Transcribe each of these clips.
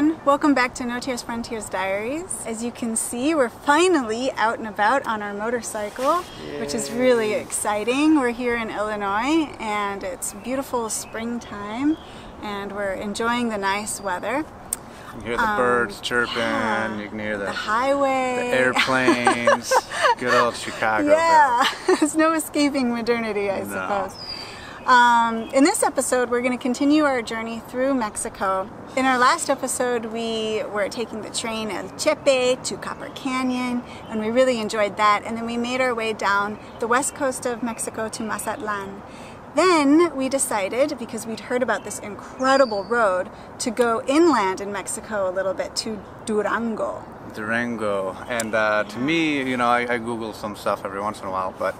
everyone. Welcome back to NOTIERS Frontiers Diaries. As you can see, we're finally out and about on our motorcycle, which is really exciting. We're here in Illinois and it's beautiful springtime and we're enjoying the nice weather. You can hear the birds chirping, yeah, you can hear the highway, the airplanes, good old Chicago. Yeah, there's no escaping modernity, I suppose. In this episode, we're going to continue our journey through Mexico. In our last episode, we were taking the train El Chepe to Copper Canyon, and we really enjoyed that. And then we made our way down the west coast of Mexico to Mazatlan. Then we decided, because we'd heard about this incredible road, to go inland in Mexico a little bit to Durango. Durango. And to me, you know, I Google some stuff every once in a while, but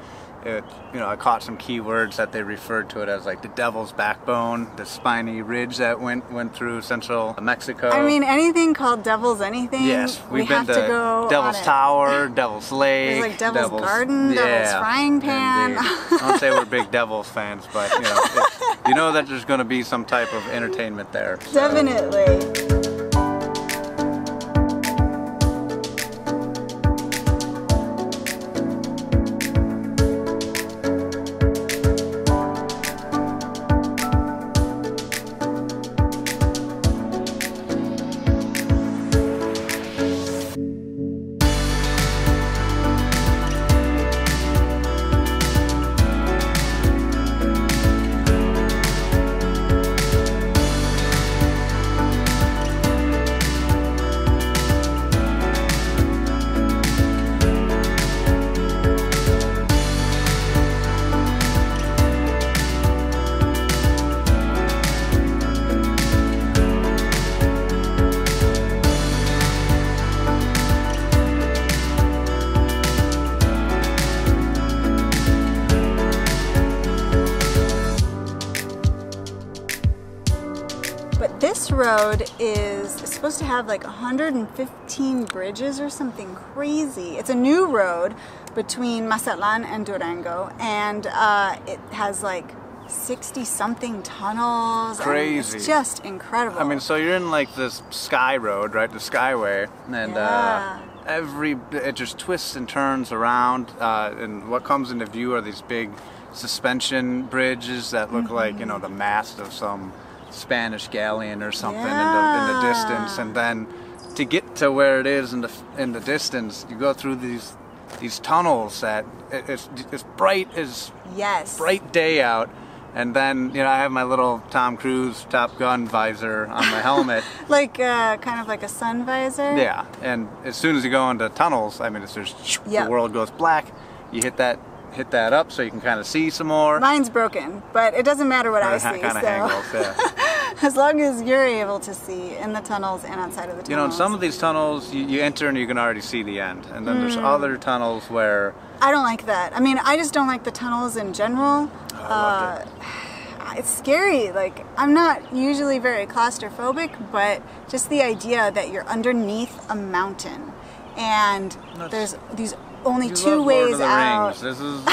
I caught some keywords that they referred to it as, like the devil's backbone, the spiny ridge that went through central Mexico. I mean, anything called devil's anything. Yes, we've been to go Devil's Tower, Devil's Lake. There's like Devil's Garden, Devil's Frying Pan. I don't say we're big Devils fans, but you know that there's going to be some type of entertainment there. So. Definitely. This road is supposed to have like 115 bridges or something crazy. It's a new road between Mazatlan and Durango, and it has like 60-something tunnels. Crazy. It's just incredible. I mean, so you're in like this sky road, right? The Skyway, and it just twists and turns around, and what comes into view are these big suspension bridges that look like, you know, the mast of some Spanish galleon or something in the distance, and then to get to where it is in the distance, you go through these tunnels that it's bright as bright day out, and then I have my little Tom Cruise Top Gun visor on my helmet, like kind of like a sun visor. Yeah, and as soon as you go into tunnels, I mean, it's just the world goes black. You hit that up so you can kind of see some more. Mine's broken, but it doesn't matter what I see. Kind of angles, yeah. As long as you're able to see in the tunnels and outside of the tunnels. You know, in some of these tunnels, you enter and you can already see the end. And then there's other tunnels where... I don't like that. I mean, I just don't like the tunnels in general. Oh, I loved it. It's scary. Like, I'm not usually very claustrophobic, but just the idea that you're underneath a mountain and there's these only two ways out. This is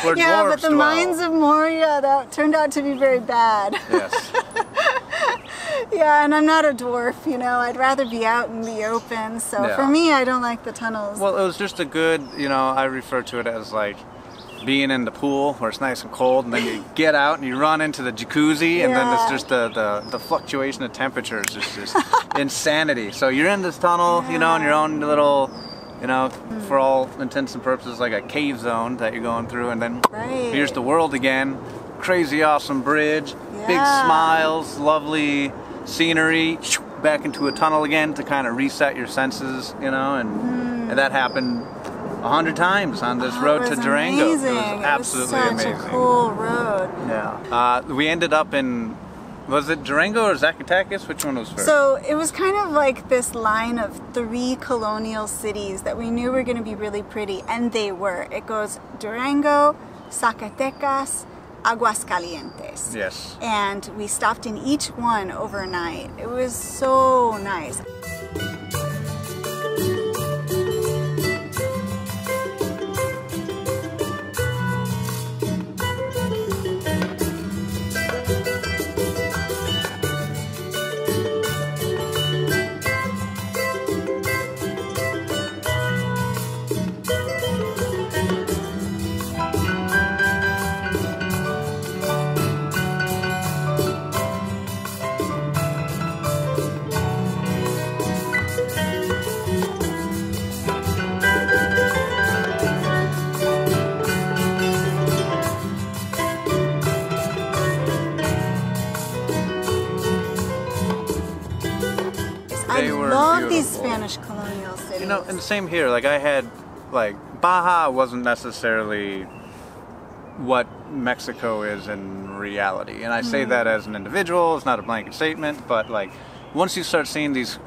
where yeah, but the dwell. Mines of Moria, that turned out to be very bad. Yes. Yeah, and I'm not a dwarf, you know. I'd rather be out in the open. So for me, I don't like the tunnels. Well, it was just a good, I refer to it as like being in the pool where it's nice and cold, and then you get out and you run into the jacuzzi, and then it's just the fluctuation of temperatures is just insanity. So you're in this tunnel, in your own little... for all intents and purposes, like a cave zone that you're going through, and then here's the world again. Crazy awesome bridge, big smiles, lovely scenery, back into a tunnel again to kind of reset your senses, and that happened 100 times on this road to Durango. Amazing. It was absolutely amazing. It was such a cool road. Yeah. We ended up in... Was it Durango or Zacatecas? Which one was first? So it was kind of like this line of 3 colonial cities that we knew were going to be really pretty, and they were. It goes Durango, Zacatecas, Aguascalientes. Yes. And we stopped in each one overnight. It was so nice. love these Spanish colonial cities. You know, and same here. Like I had, like Baja wasn't necessarily what Mexico is in reality, and I say that as an individual. It's not a blanket statement, but like once you start seeing these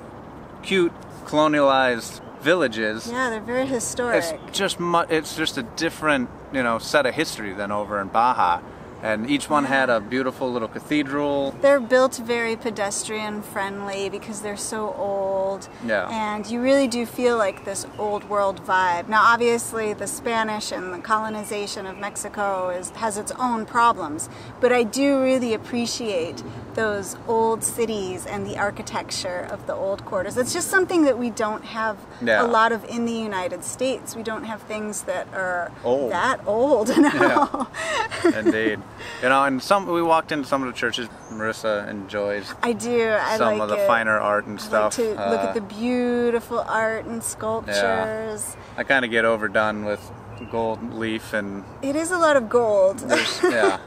cute colonialized villages, yeah, they're very historic. It's just a different, you know, set of history than over in Baja. And each one had a beautiful little cathedral. They're built very pedestrian friendly because they're so old. Yeah. And you really do feel like this old world vibe. Now obviously the Spanish and the colonization of Mexico has its own problems, but I do really appreciate those old cities and the architecture of the old quarters. It's just something that we don't have a lot of in the United States. We don't have things that are that old now. Yeah. Indeed. You know, and we walked into some of the churches Marisa enjoys. I do. I some like of the finer art and stuff. I like to look at the beautiful art and sculptures. Yeah. I kind of get overdone with gold leaf and... It is a lot of gold. Yeah.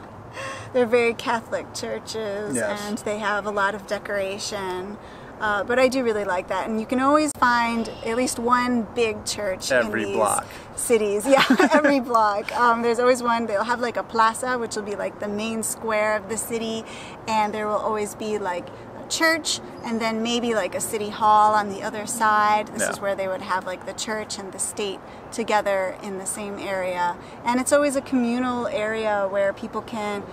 They're very Catholic churches, and they have a lot of decoration. But I do really like that, and you can always find at least one big church in these cities. Yeah, every block. There's always one. They'll have like a plaza, which will be like the main square of the city, and there will always be like a church, and then maybe like a city hall on the other side. This is where they would have like the church and the state together in the same area, and it's always a communal area where people can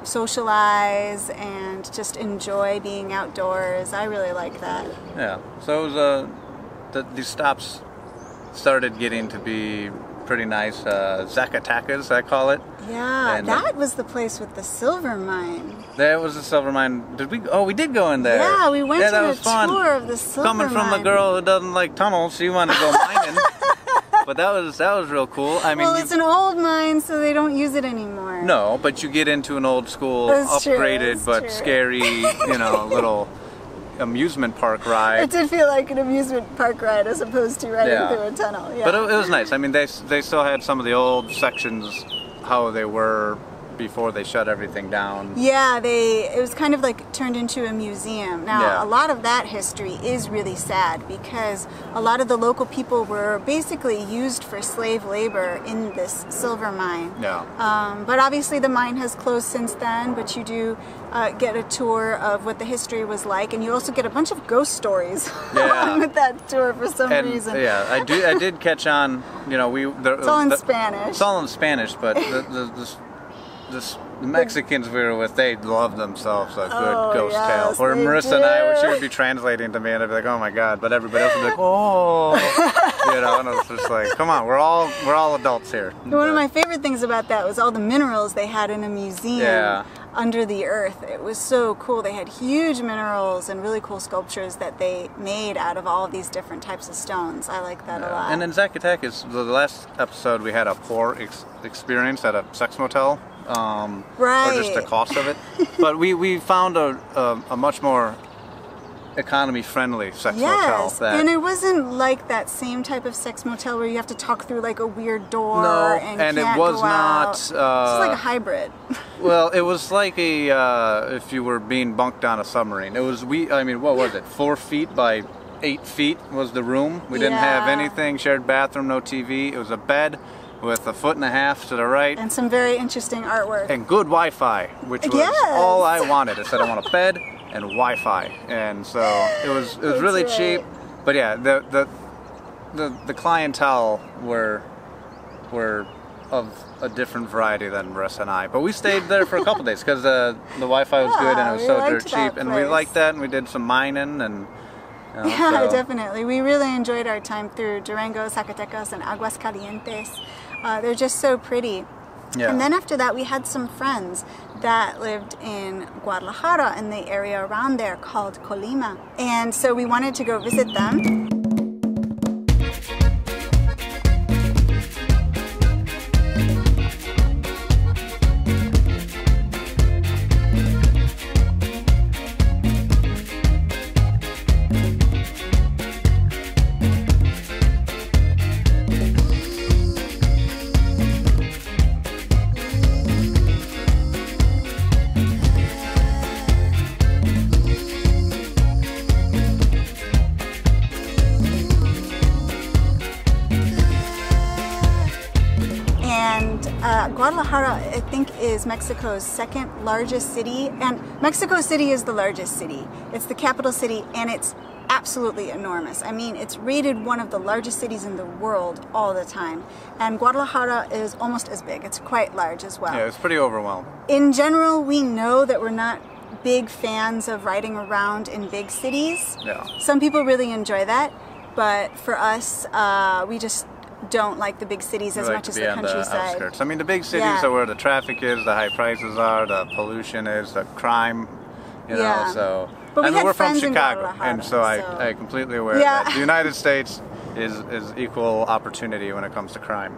socialize and just enjoy being outdoors. I really like that. Yeah. So it was these stops started getting to be pretty nice. Zacatecas, I call it. Yeah, and that was the place with the silver mine. That was the silver mine. Did we? Oh, we did go in there. Yeah, we went on a tour of the silver mine. Coming from the girl who doesn't like tunnels, she wanted to go mining. But that was real cool. I mean, well, it's an old mine, so they don't use it anymore. No, but you get into an old school, upgraded but scary, you know, little amusement park ride. It did feel like an amusement park ride as opposed to riding through a tunnel. Yeah. But it was nice. I mean, they still had some of the old sections how they were before they shut everything down. Yeah, it was kind of like turned into a museum. Now, a lot of that history is really sad because a lot of the local people were basically used for slave labor in this silver mine. Yeah. But obviously the mine has closed since then, but you do get a tour of what the history was like, and you also get a bunch of ghost stories along with that tour for some reason. Yeah, I did catch on, you know, it's all in Spanish. It's all in Spanish, but the Mexicans we were with, they loved themselves a good ghost tale. Or Marisa and I, she would be translating to me, and I'd be like, "Oh my God!" But everybody else would be like, "Oh," you know. And it was just like, "Come on, we're all adults here." One of my favorite things about that was all the minerals they had in a museum under the earth. It was so cool. They had huge minerals and really cool sculptures that they made out of all of these different types of stones. I like that a lot. And in Zacatecas, the last episode, we had a poor experience at a sex motel. Or just the cost of it. But we found a much more economy-friendly sex motel. And it wasn't like that same type of sex motel where you have to talk through like a weird door and it was not. It's like a hybrid. Well, it was like if you were being bunked on a submarine. It was I mean, what was it? 4 feet by 8 feet was the room. We didn't have anything. Shared bathroom, no TV. It was a bed with 1.5 feet to the right. And some very interesting artwork. And good Wi-Fi, which was all I wanted. I said I want a bed and Wi-Fi. And so it was really cheap. But yeah, the clientele were of a different variety than Marisa and I. But we stayed there for a couple days because the Wi-Fi was good and it was so dirt cheap. And we liked that, and we did some mining and... You know, definitely. We really enjoyed our time through Durango, Zacatecas, and Aguascalientes. They're just so pretty. Yeah. And then after that, we had some friends that lived in Guadalajara and the area around there called Colima. And so we wanted to go visit them. Guadalajara, I think, is Mexico's second largest city, and Mexico City is the largest city. It's the capital city, and it's absolutely enormous. I mean, it's rated one of the largest cities in the world all the time, and Guadalajara is almost as big. It's quite large as well. Yeah, it's pretty overwhelming. In general, we know that we're not big fans of riding around in big cities. Yeah. Some people really enjoy that, but for us, we just don't like the big cities as much as the countryside. Outskirts. I mean, the big cities are where the traffic is, the high prices are, the pollution is, the crime, you know, so... But I mean, we're from friends in Chicago, and so I completely aware that the United States is equal opportunity when it comes to crime.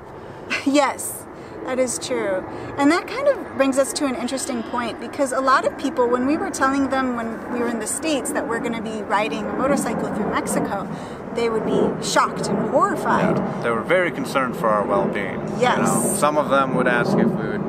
Yes, that is true. And that kind of brings us to an interesting point, because a lot of people, when we were telling them when we were in the States that we're going to be riding a motorcycle through Mexico, they would be shocked and horrified. Yeah, they were very concerned for our well-being. Yes. You know, some of them would ask if we would,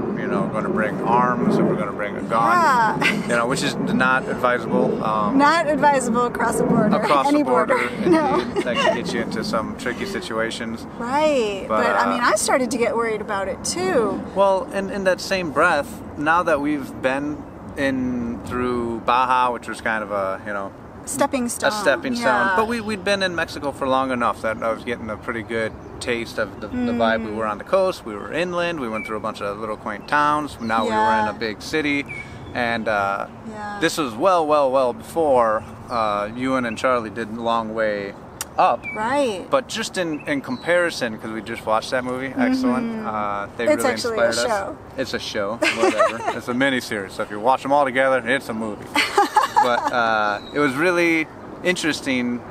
going to bring arms, if we're going to bring a gun. Yeah. Which is not advisable. Not advisable across a border. Across any the border. No. That can get you into some tricky situations. Right. But I mean, I started to get worried about it too. Well, in that same breath, now that we've been through Baja, which was kind of a, stepping stone. A stepping stone. But we'd been in Mexico for long enough that I was getting a pretty good taste of the vibe. We were on the coast, we were inland, we went through a bunch of little quaint towns. Now we were in a big city. And this was well before Ewan and Charlie did a long way up. Right. But just in comparison, because we just watched that movie, excellent. They really inspired us. It's a show, whatever. It's a mini-series, so if you watch them all together, it's a movie. But it was really interesting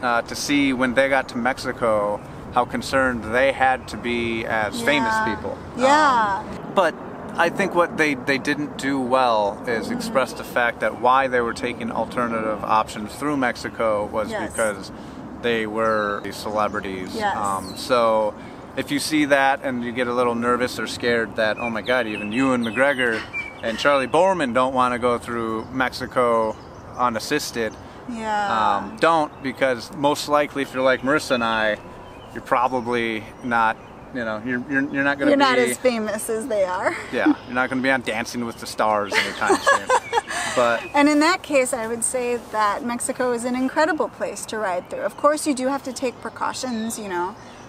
to see when they got to Mexico how concerned they had to be as famous people. Yeah. But I think what they didn't do well is express the fact that why they were taking alternative options through Mexico was because they were celebrities. Yes. So if you see that and you get a little nervous or scared that, oh my God, even Ewan McGregor and Charlie Borman don't want to go through Mexico unassisted, don't, because most likely if you're like Marisa and I, you're probably not, you're not going to be... You're not as famous as they are. Yeah, you're not going to be on Dancing with the Stars anytime soon. And in that case, I would say that Mexico is an incredible place to ride through. Of course, you do have to take precautions,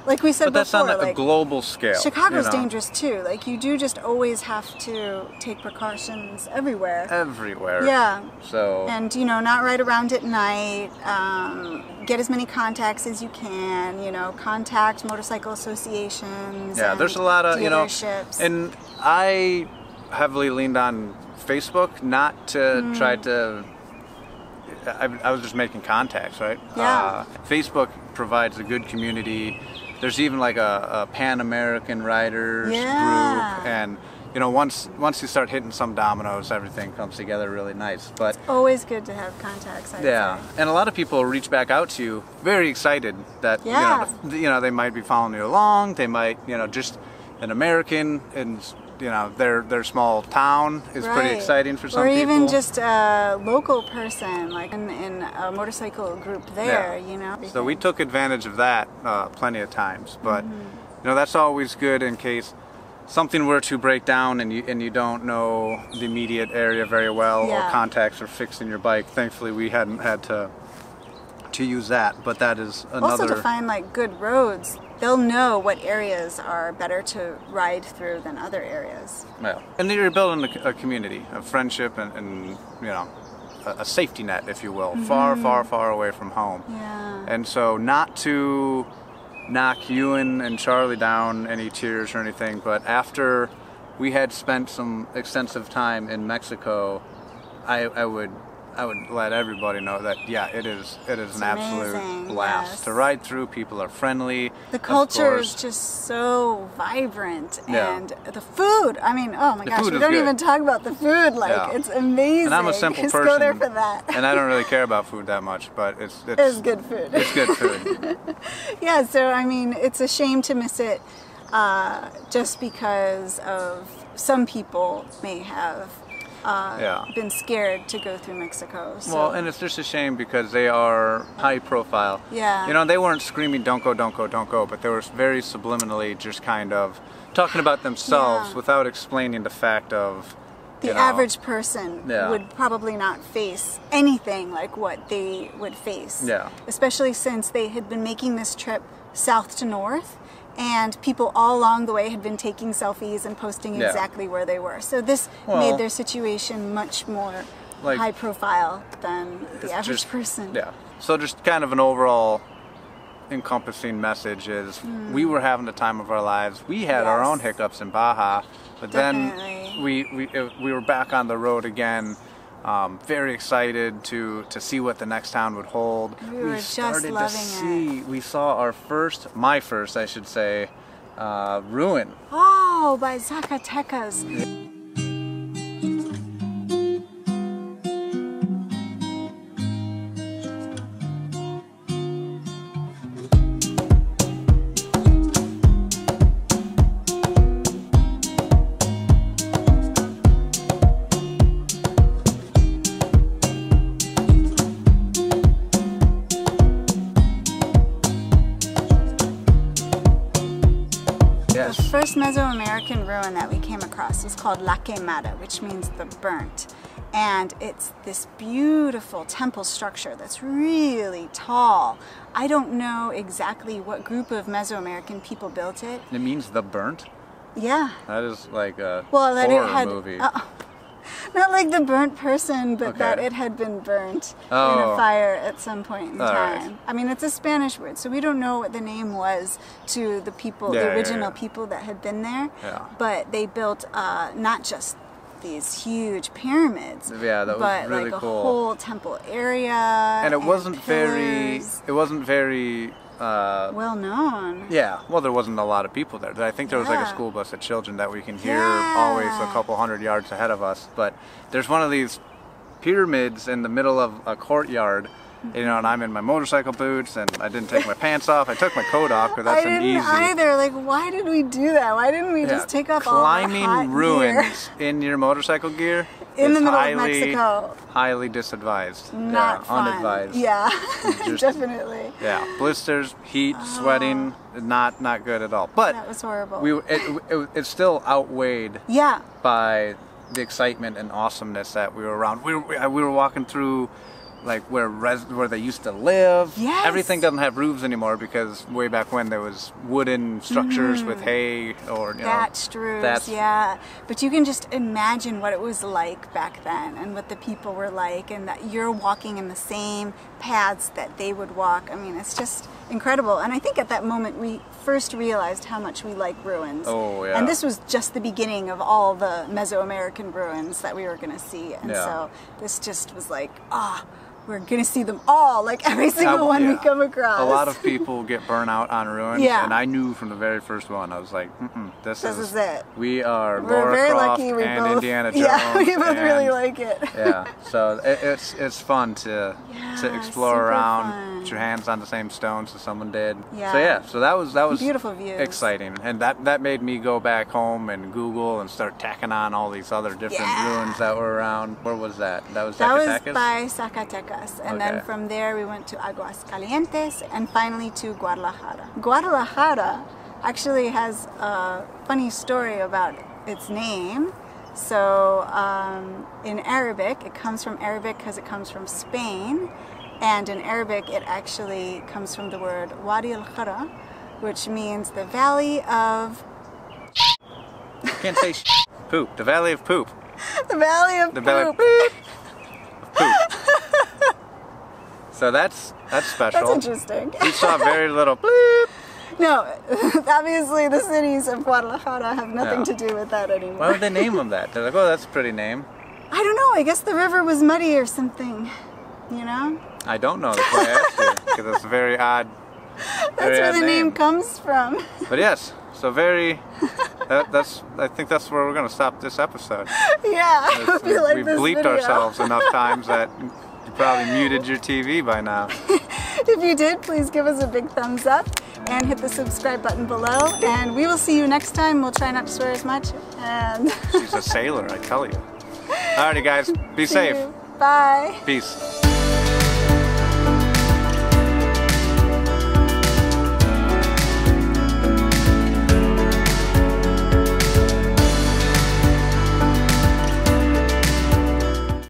Like we said before. But that's on a global scale. Chicago's dangerous too. Like, you do just always have to take precautions everywhere. Everywhere. Yeah. So. And, not ride around at night. Get as many contacts as you can. Contact motorcycle associations. Yeah, there's a lot of, dealerships. And I heavily leaned on Facebook, not to try to... I was just making contacts, right? Yeah. Facebook provides a good community. There's even like a Pan-American riders group, and once you start hitting some dominoes, everything comes together really nice. But always good to have contacts. I'd say. And a lot of people reach back out to you, very excited that they might be following you along. They might just an American in their small town is pretty exciting for some people. Or even just a local person, like in a motorcycle group there, So we took advantage of that plenty of times, but that's always good in case something were to break down and you don't know the immediate area very well, or contacts are fixing your bike. Thankfully, we hadn't had to use that, but that is another... Also to find like good roads. They'll know what areas are better to ride through than other areas. Yeah, and you're building a community, a friendship, and a safety net, if you will, far away from home. Yeah. And so, not to knock Ewan and Charlie down any tiers or anything, but after we had spent some extensive time in Mexico, I would let everybody know that it is an absolute blast to ride through. People are friendly. The culture is just so vibrant, and the food. I mean, oh my gosh, we don't even talk about the food. Like, it's amazing. And I'm a simple person. Just go there for that. And I don't really care about food that much, but it's good food. It's good food. Yeah. So I mean, it's a shame to miss it, just because of some people may have. Been scared to go through Mexico. So. Well, and it's just a shame because they are high profile. Yeah. They weren't screaming, don't go, don't go, don't go, but they were very subliminally just kind of talking about themselves Yeah. without explaining the fact of the average person would probably not face anything like what they would face. Yeah. Especially since they had been making this trip south to north, and people all along the way had been taking selfies and posting exactly where they were. So this made their situation much more like, high profile than the average person. Yeah. So just kind of an overall encompassing message is we were having the time of our lives. We had our own hiccups in Baja, but then we were back on the road again. Very excited to see what the next town would hold. We started just loving it. We saw my first, I should say, ruin. Oh, by Zacatecas. The first Mesoamerican ruin that we came across was called La Quemada, which means the burnt. And it's this beautiful temple structure that's really tall. I don't know exactly what group of Mesoamerican people built it. It means the burnt? Yeah. That is like a horror movie. Not like the burnt person, but that it had been burnt in a fire at some point in time. Right. I mean, it's a Spanish word, so we don't know what the name was to the people, the original people that had been there. Yeah. But they built not just these huge pyramids, that was but really like cool. A whole temple area. And it wasn't pillars. very well known. Yeah, well, there wasn't a lot of people there. I think there was like a school bus of children that we can hear always a couple hundred yards ahead of us. But there's one of these pyramids in the middle of a courtyard, you know, and I'm in my motorcycle boots, and I didn't take my pants off. I took my coat off, but that's an easy. I didn't either. Like, why did we do that? Why didn't we just take off all the hot climbing ruins in your motorcycle gear? In the middle of Mexico. Highly disadvised. Not fun. Unadvised. Yeah, definitely. Yeah, blisters, heat, sweating, not good at all. But that was horrible. It still outweighed Yeah. by the excitement and awesomeness that we were around. We were walking through like where they used to live. Yes. Everything doesn't have roofs anymore because way back when there was wooden structures with hay or thatched roofs. Yeah, but you can just imagine what it was like back then and what the people were like, and that you're walking in the same paths that they would walk. I mean, it's just incredible. And I think at that moment we first realized how much we like ruins. Oh yeah. And this was just the beginning of all the Mesoamerican ruins that we were going to see. And so this just was like, we're going to see them all, like every single one we come across. A lot of people get burnt out on ruins, and I knew from the very first one, I was like, this is it. We're very lucky we and both, Indiana Jones. Yeah, we both really like it. Yeah, so it's fun to explore around, put your hands on the same stones as someone did. Yeah. So that was beautiful views. Exciting, and that made me go back home and Google and start tacking on all these other different ruins that were around. Where was that? That was Zacatecas? That was by Zacatecas. And then from there we went to Aguascalientes and finally to Guadalajara. Guadalajara actually has a funny story about its name. So in Arabic, it comes from Arabic because it comes from Spain. And in Arabic, it actually comes from the word Wadi al-Khara, which means the valley of... Can't say poop. The valley of poop. The valley of poop. Valley of poop. So that's special. That's interesting. We saw very little bleep. No, obviously the cities of Guadalajara have nothing to do with that anymore. Why would they name them that? They're like, oh, that's a pretty name. I don't know. I guess the river was muddy or something, you know? I don't know. That's why I asked you, because it's a very odd That's where the name comes from. But yes, so I think that's where we're going to stop this episode. Yeah, I feel like we've bleeped ourselves enough times that you probably muted your TV by now. If you did, please give us a big thumbs up and hit the subscribe button below. And we will see you next time. We'll try not to swear as much. And she's a sailor, I tell you. Alrighty guys, be safe. Bye. Peace.